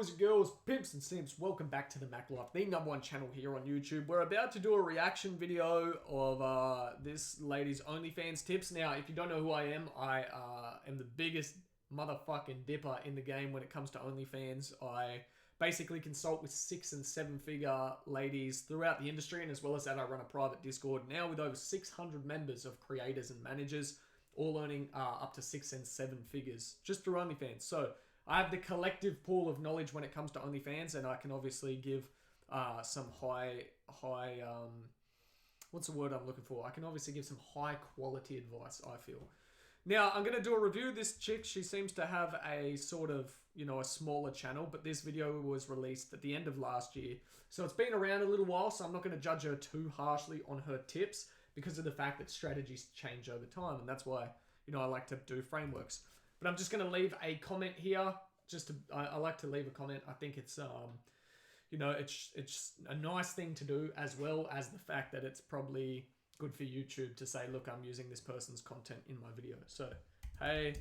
boys and girls, pimps and simps, welcome back to the Mac Life, the #1 channel here on YouTube. We're about to do a reaction video of this lady's OnlyFans tips. Now, if you don't know who I am the biggest motherfucking dipper in the game when it comes to OnlyFans. I basically consult with 6- and 7-figure ladies throughout the industry, and as well as that, I run a private Discord now with over 600 members of creators and managers, all earning up to 6 and 7 figures just through OnlyFans. So I have the collective pool of knowledge when it comes to OnlyFans, and I can obviously give some high what's the word I'm looking for? I can obviously give some high quality advice, I feel. Now, I'm going to do a review of this chick. She seems to have a sort of, a smaller channel, but this video was released at the end of last year. So it's been around a little while, so I'm not going to judge her too harshly on her tips because of the fact that strategies change over time, and that's why, I like to do frameworks. But I'm just going to leave a comment here. I like to leave a comment. I think it's, it's a nice thing to do, as well as the fact that it's probably good for YouTube to say, look, I'm using this person's content in my video. So, hey,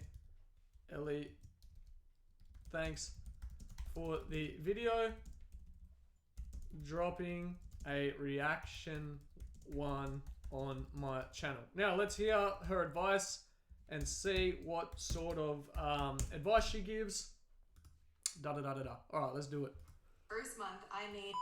Ellie, thanks for the video. Dropping a reaction 1 on my channel. Now, let's hear her advice and see what sort of advice she gives. All right, let's do it. First month, I made...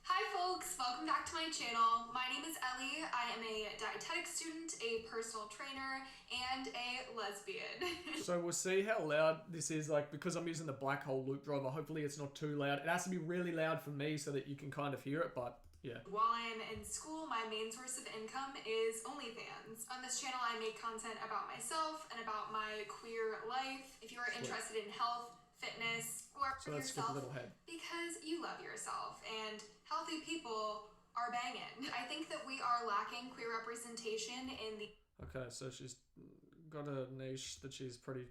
Hi folks, welcome back to my channel. My name is Ellie. I am a dietetics student, a personal trainer, and a lesbian. So we'll see how loud this is, because I'm using the black hole loop driver, hopefully it's not too loud. It has to be really loud for me so that you can kind of hear it, but yeah. While I'm in school, my main source of income is OnlyFans. On this channel, I make content about myself and about my queer life. If you're interested in health, fitness, or so let's skip a little ahead. Because you love yourself, and healthy people are banging. I think that we are lacking queer representation in the... Okay, so she's got a niche that she's pretty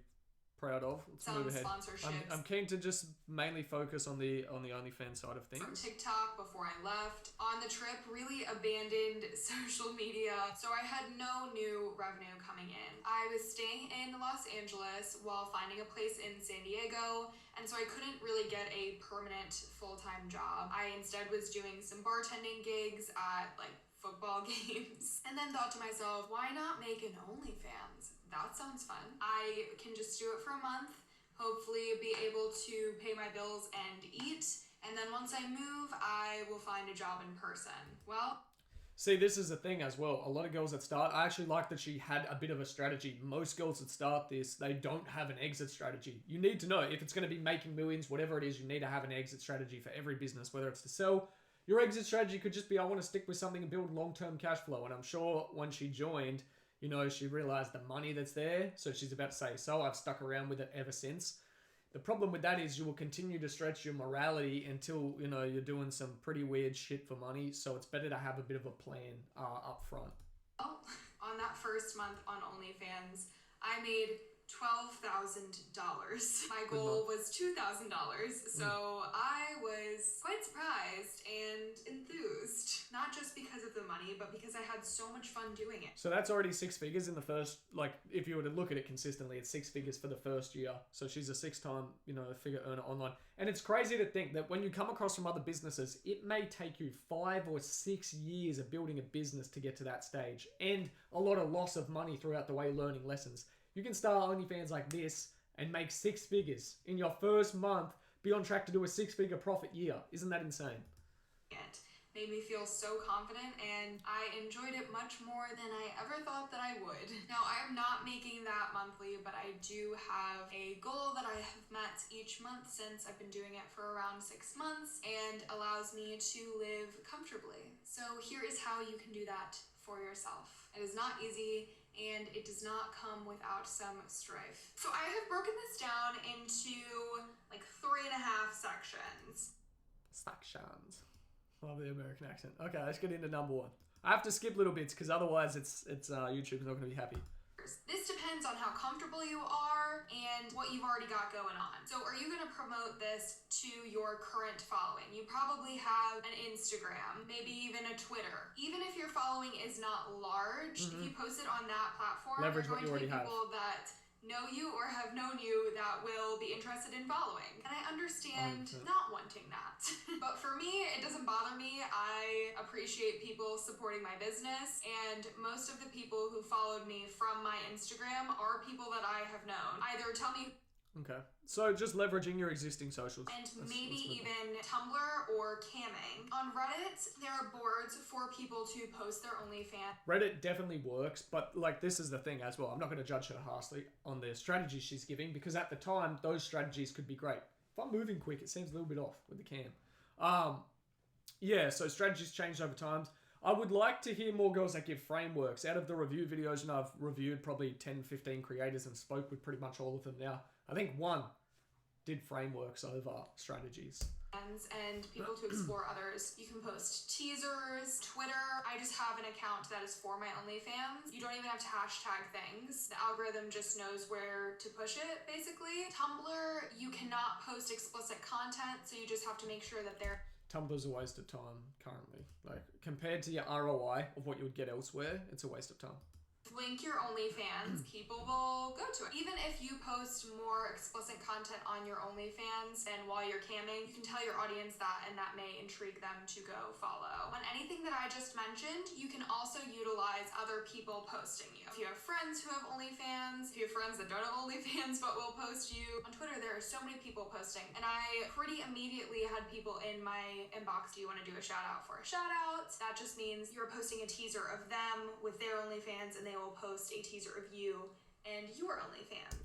proud of. Let's move ahead. Sponsorships. I'm keen to just mainly focus on the OnlyFans side of things. From TikTok before I left. On the trip, really abandoned social media, so I had no new revenue coming in. I was staying in Los Angeles while finding a place in San Diego, and so I couldn't really get a permanent full-time job. I instead was doing some bartending gigs at football games, and then thought to myself, why not make an OnlyFans? That sounds fun. I can just do it for a month, hopefully be able to pay my bills and eat, and then once I move, I will find a job in person. Well, see, this is the thing as well. A lot of girls that start, I actually like that she had a bit of a strategy. Most girls that start this, they don't have an exit strategy. You need to know if it's going to be making millions, whatever it is, you need to have an exit strategy for every business, whether it's to sell. Your exit strategy could just be, I want to stick with something and build long-term cash flow. And I'm sure when she joined, she realized the money that's there. So she's about to say, so I've stuck around with it ever since. The problem with that is you will continue to stretch your morality until, you're doing some pretty weird shit for money. So it's better to have a bit of a plan up front. Oh, on that first month on OnlyFans, I made $12,000. My goal was $2,000, so I was quite surprised and enthused. Not just because of the money, but because I had so much fun doing it. So that's already 6 figures in the first, if you were to look at it consistently, it's 6 figures for the first year. So she's a 6-time, figure earner online. And it's crazy to think that when you come across from other businesses, it may take you 5 or 6 years of building a business to get to that stage, and a lot of loss of money throughout the way learning lessons. You can start OnlyFans like this and make 6 figures in your first month, be on track to do a 6-figure profit year. Isn't that insane? It made me feel so confident, and I enjoyed it much more than I ever thought that I would. Now, I am not making that monthly, but I do have a goal that I have met each month since I've been doing it for around 6 months, and allows me to live comfortably. So here is how you can do that for yourself. It is not easy, and it does not come without some strife. So I have broken this down into 3.5 sections. Sections. Love the American accent. Okay, let's get into number 1. I have to skip little bits because otherwise YouTube's not going to be happy. This depends on how comfortable you are and what you've already got going on. So are you going to promote this to your current following? You probably have an Instagram, maybe even a Twitter. Even if your following is not large, if you post it on that platform, leverage they're going what you to be already people that know you or have known you that will be interested in following. And I understand not wanting that. But for me, it doesn't bother me. I appreciate people supporting my business, and most of the people who followed me from my Instagram are people that I have known. Either tell me. Okay, so just leveraging your existing socials. And maybe even Tumblr or camming. On Reddit, there are boards for people to post their OnlyFans. Reddit definitely works, but like this is the thing as well. I'm not going to judge her harshly on the strategies she's giving, because at the time, those strategies could be great. If I'm moving quick, it seems a little bit off with the cam. Yeah, so strategies changed over time. I would like to hear more girls that give frameworks. Out of the review videos, and I've reviewed probably 10, 15 creators and spoke with pretty much all of them now. I think one did frameworks over strategies. And people to explore others. You can post teasers, Twitter. I just have an account that is for my OnlyFans. You don't even have to hashtag things. The algorithm just knows where to push it, basically. Tumblr, you cannot post explicit content, so you just have to make sure that they're... Tumblr's a waste of time currently. Like, compared to your ROI of what you would get elsewhere, it's a waste of time. Link your OnlyFans, people will go to it. Even if you post more explicit content on your OnlyFans and while you're camming, you can tell your audience that, and that may intrigue them to go follow. On anything that I just mentioned, you can also utilize other people posting you. If you have friends who have OnlyFans, if you have friends that don't have OnlyFans but will post you. On Twitter, there are so many people posting, and I pretty immediately had people in my inbox, do you want to do a shout out for a shout out? That just means you're posting a teaser of them with their OnlyFans, and they will post a teaser of you and your OnlyFans.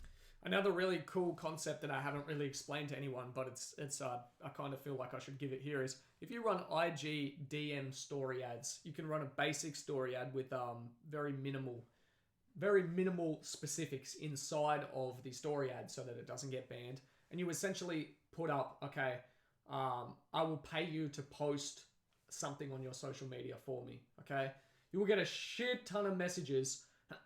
Another really cool concept that I haven't really explained to anyone, but I kind of feel like I should give it here, is if you run IG DM story ads, you can run a basic story ad with very minimal specifics inside of the story ad so that it doesn't get banned. And you essentially put up, okay, I will pay you to post something on your social media for me, okay? You will get a shit ton of messages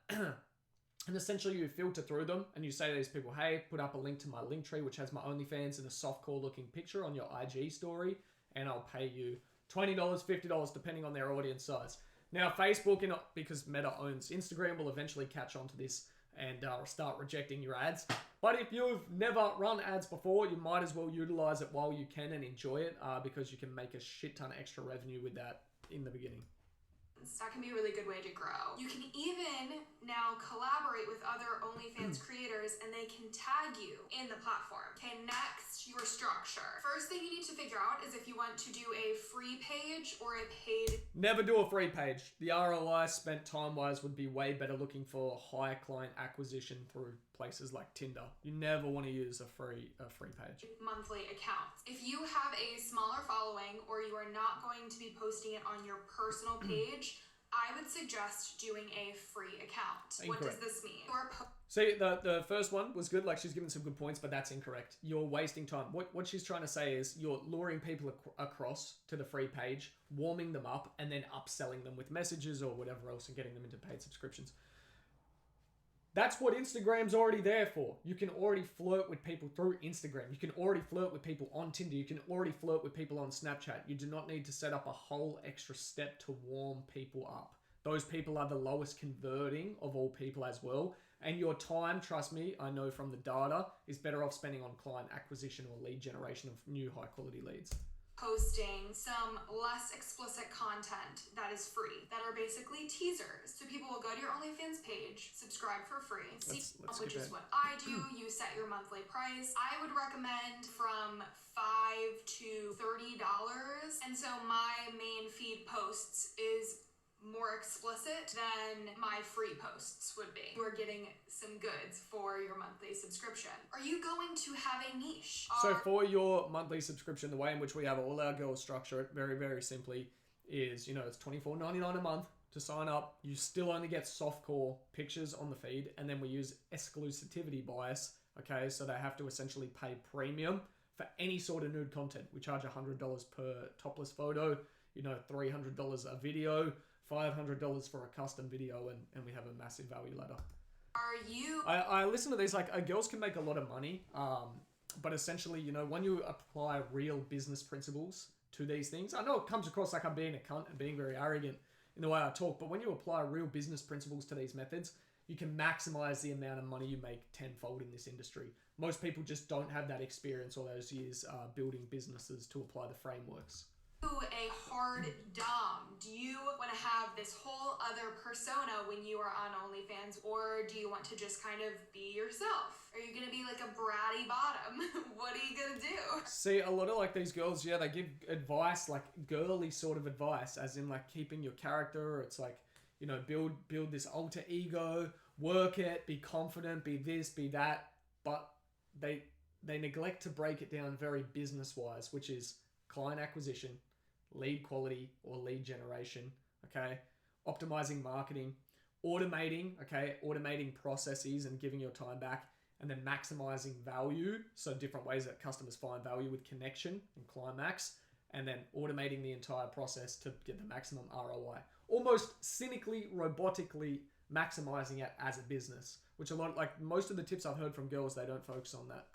and essentially you filter through them and you say to these people, hey, put up a link to my link tree, which has my OnlyFans and a softcore looking picture on your IG story, and I'll pay you $20, $50, depending on their audience size. Now, Facebook, because Meta owns Instagram, will eventually catch on to this and start rejecting your ads. But if you've never run ads before, you might as well utilize it while you can and enjoy it, because you can make a shit ton of extra revenue with that in the beginning. That can be a really good way to grow. You can even now collaborate with other OnlyFans creators, and they can tag you in the platform. Okay, next, your structure. First thing you need to figure out is if you want to do a free page or a paid... Never do a free page. The ROI spent time-wise would be way better looking for high client acquisition through places like Tinder. You never want to use a free page. Monthly accounts. If you have a smaller following or you are not going to be posting it on your personal page, I would suggest doing a free account. Incorrect. What does this mean? See, the first one was good. Like, she's given some good points, but that's incorrect. You're wasting time. What she's trying to say is you're luring people across to the free page, warming them up, and then upselling them with messages or whatever else and getting them into paid subscriptions. That's what Instagram's already there for. You can already flirt with people through Instagram. You can already flirt with people on Tinder. You can already flirt with people on Snapchat. You do not need to set up a whole extra step to warm people up. Those people are the lowest converting of all people as well. And your time, trust me, I know from the data, is better off spending on client acquisition or lead generation of new high quality leads. Posting some less explicit content that is free, that are basically teasers. So people will go to your OnlyFans page, subscribe for free, which is what I do. You set your monthly price. I would recommend from $5 to $30. And so my main feed posts is more explicit than my free posts would be. You are getting some goods for your monthly subscription. Are you going to have a niche? So for your monthly subscription, the way in which we have all our girls structure it very, very simply is, it's $24.99 a month to sign up. You still only get softcore pictures on the feed, and then we use exclusivity bias, okay? So they have to essentially pay premium for any sort of nude content. We charge $100 per topless photo, $300 a video, $500 for a custom video, and we have a massive value ladder. I listen to these, girls can make a lot of money, but essentially, when you apply real business principles to these things, I know it comes across like I'm being a cunt and being very arrogant in the way I talk, but when you apply real business principles to these methods, you can maximize the amount of money you make tenfold in this industry. Most people just don't have that experience or those years building businesses to apply the frameworks. A hard dom? Do you want to have this whole other persona when you are on OnlyFans, or do you want to just kind of be yourself? Are you gonna be like a bratty bottom? What are you gonna do? See, a lot of like these girls, yeah, they give advice, like girly sort of advice, as in like keeping your character. It's like, you know, build this alter ego, work it, be confident, be this, be that. But they neglect to break it down very business wise, which is client acquisition, lead quality or lead generation, okay? Optimizing marketing, automating processes and giving your time back, and then maximizing value. So different ways that customers find value with connection and climax, and then automating the entire process to get the maximum ROI. Almost cynically, robotically maximizing it as a business, which like most of the tips I've heard from girls, they don't focus on that.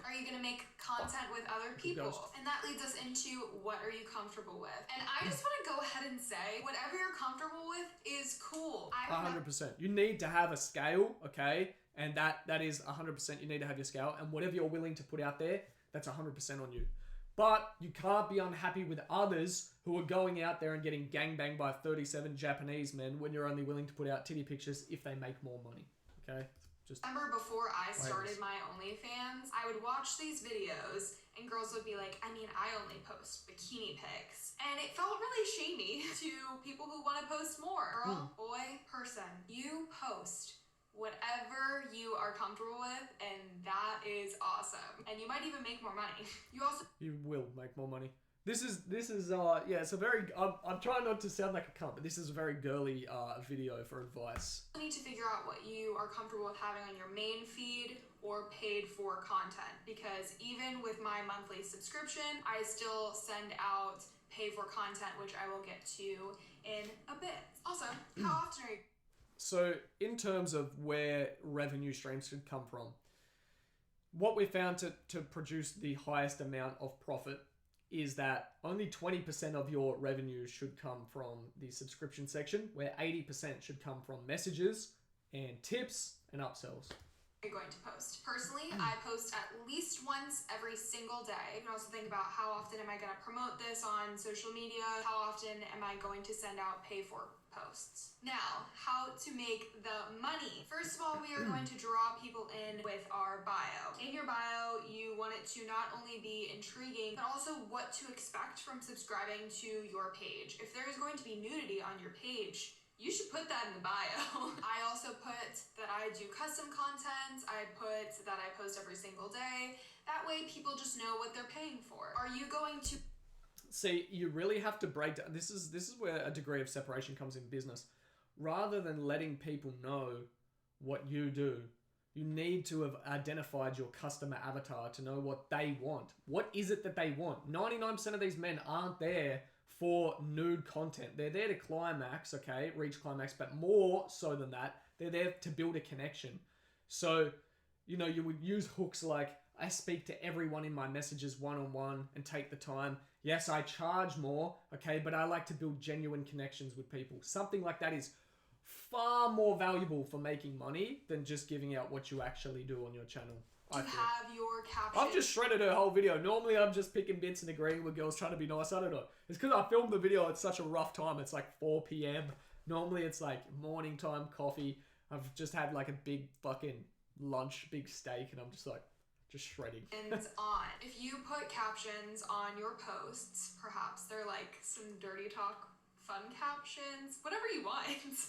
Are you going to make content with other people? And that leads us into what are you comfortable with? And I just want to go ahead and say, whatever you're comfortable with is cool. 100%. You need to have a scale, okay? And that is 100%. You need to have your scale. And whatever you're willing to put out there, that's 100% on you. But you can't be unhappy with others who are going out there and getting gangbanged by 37 Japanese men when you're only willing to put out titty pictures if they make more money, okay? Remember before I started my OnlyFans, I would watch these videos and girls would be like, I mean, I only post bikini pics. And it felt really shamey to people who want to post more. Girl, boy, person, you post whatever you are comfortable with, and that is awesome. And you might even make more money. You will make more money. This is yeah, it's a very, I'm trying not to sound like a cunt, but this is a very girly video for advice. You need to figure out what you are comfortable with having on your main feed or paid for content, because even with my monthly subscription, I still send out pay for content, which I will get to in a bit. Also, how often are you? So in terms of where revenue streams should come from, what we found to produce the highest amount of profit is that only 20% of your revenue should come from the subscription section, where 80% should come from messages and tips and upsells. You're going to post. Personally, I post at least once every single day. You can also think about how often am I going to promote this on social media? How often am I going to send out pay for posts? Now, how to make the money. First of all, we are going to draw people in with our bio. In your bio, you want it to not only be intriguing, but also what to expect from subscribing to your page. If there is going to be nudity on your page, you should put that in the bio. I also put that I do custom content. I put that I post every single day. That way people just know what they're paying for. Are you going to... See, you really have to break down. This is where a degree of separation comes in business. Rather than letting people know what you do, you need to have identified your customer avatar to know what they want. What is it that they want? 99% of these men aren't there for nude content. They're there to climax, okay, reach climax, but more so than that, they're there to build a connection. So, you know, you would use hooks like, I speak to everyone in my messages one-on-one and take the time. Yes, I charge more, okay, but I like to build genuine connections with people. Something like that is far more valuable for making money than just giving out what you actually do on your channel. You have your caption. I've just shredded her whole video. Normally I'm just picking bits and agreeing with girls trying to be nice. I don't know. It's because I filmed the video at such a rough time. It's like 4 p.m. Normally it's like morning time, coffee. I've just had like a big fucking lunch, big steak, and I'm just like, just shredding. On. If you put captions on your posts, perhaps they're like some dirty talk, fun captions, whatever you want,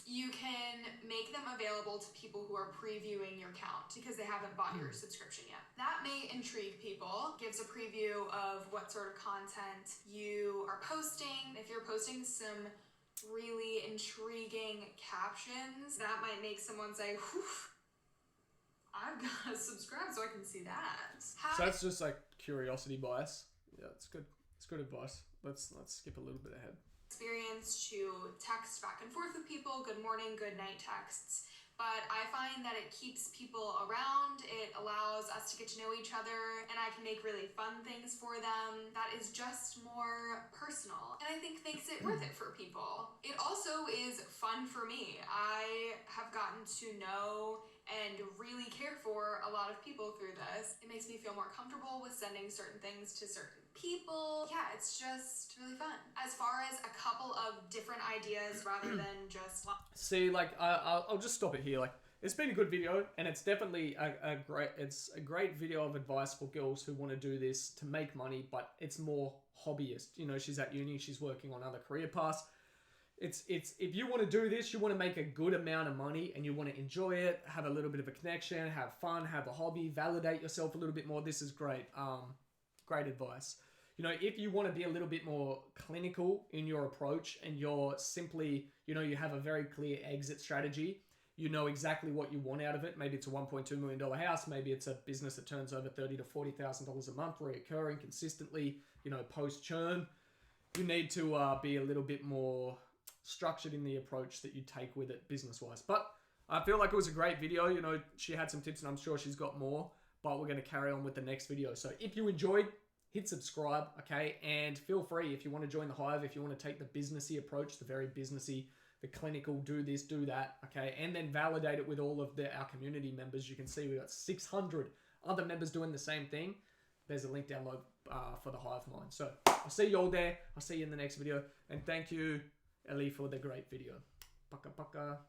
you can make them available to people who are previewing your account because they haven't bought your subscription yet. That may intrigue people, gives a preview of what sort of content you are posting. If you're posting some really intriguing captions, that might make someone say, whew, I've got to subscribe so I can see that. So that's just like curiosity bias. Yeah, it's good. It's good advice. Let's skip a little bit ahead. Experience to text back and forth with people, good morning, good night texts. but I find that it keeps people around, it allows us to get to know each other, and I can make really fun things for them that is just more personal, and I think makes it worth it for people. It also is fun for me. I have gotten to know and really care for a lot of people through this. It makes me feel more comfortable with sending certain things to certain people. Yeah, it's just really fun. As far as a couple of different ideas rather than just... See, like, I'll just stop it here. Like, it's been a good video, and it's definitely a great video of advice for girls who want to do this to make money, but it's more hobbyist. You know, she's at uni, she's working on other career paths. It's if you want to do this, you want to make a good amount of money and you want to enjoy it, have a little bit of a connection, have fun, have a hobby, validate yourself a little bit more. This is great. Great advice. You know, if you want to be a little bit more clinical in your approach and you're simply, you know, you have a very clear exit strategy, you know exactly what you want out of it. Maybe it's a $1.2 million house. Maybe it's a business that turns over $30,000 to $40,000 a month, reoccurring consistently, you know, post churn. You need to be a little bit more structured in the approach that you take with it business-wise. But I feel like it was a great video. You know, she had some tips and I'm sure she's got more, but we're going to carry on with the next video. So if you enjoyed, hit subscribe, okay? And feel free if you want to join the Hive, if you want to take the businessy approach, the very businessy, the clinical, do this, do that, okay? And then validate it with all of our community members. You can see we've got 600 other members doing the same thing. There's a link down below for the Hive Mind. So I'll see you all there. I'll see you in the next video. And thank you, Ellie, for the great video. Paka paka.